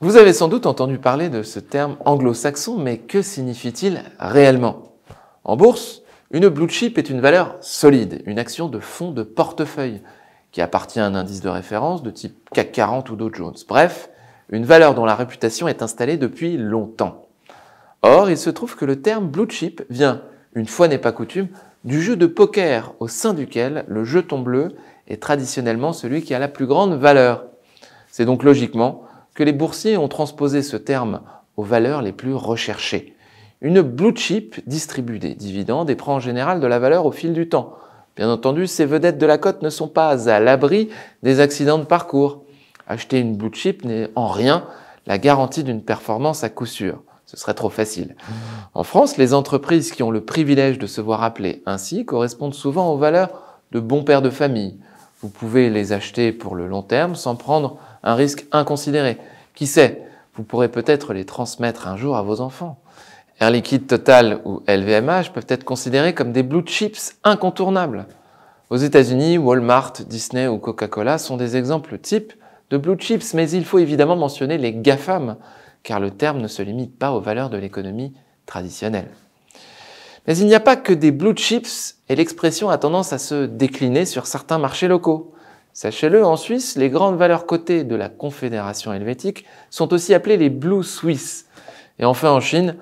Vous avez sans doute entendu parler de ce terme anglo-saxon, mais que signifie-t-il réellement? En bourse, une blue chip est une valeur solide, une action de fonds de portefeuille qui appartient à un indice de référence de type CAC 40 ou Dow Jones. Bref, une valeur dont la réputation est installée depuis longtemps. Or, il se trouve que le terme blue chip vient, une fois n'est pas coutume, du jeu de poker au sein duquel le jeton bleu est traditionnellement celui qui a la plus grande valeur. C'est donc logiquement que les boursiers ont transposé ce terme aux valeurs les plus recherchées. Une blue chip distribue des dividendes et prend en général de la valeur au fil du temps. Bien entendu, ces vedettes de la cote ne sont pas à l'abri des accidents de parcours. Acheter une blue chip n'est en rien la garantie d'une performance à coup sûr. Ce serait trop facile. En France, les entreprises qui ont le privilège de se voir appeler ainsi correspondent souvent aux valeurs de bons pères de famille. Vous pouvez les acheter pour le long terme sans prendre un risque inconsidéré. Qui sait, vous pourrez peut-être les transmettre un jour à vos enfants. Air Liquide, Total ou LVMH peuvent être considérés comme des blue chips incontournables. Aux États-Unis, Walmart, Disney ou Coca-Cola sont des exemples types de blue chips, mais il faut évidemment mentionner les GAFAM, car le terme ne se limite pas aux valeurs de l'économie traditionnelle. Mais il n'y a pas que des blue chips et l'expression a tendance à se décliner sur certains marchés locaux. Sachez-le, en Suisse, les grandes valeurs cotées de la Confédération helvétique sont aussi appelées les Blue Swiss. Et enfin en Chine,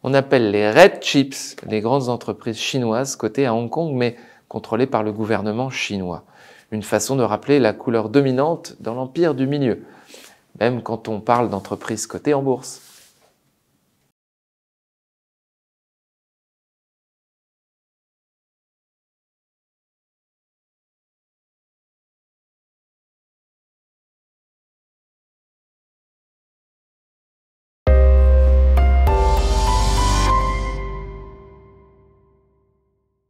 on appelle les Red Chips les grandes entreprises chinoises cotées à Hong Kong mais contrôlées par le gouvernement chinois. Une façon de rappeler la couleur dominante dans l'empire du milieu, même quand on parle d'entreprises cotées en bourse.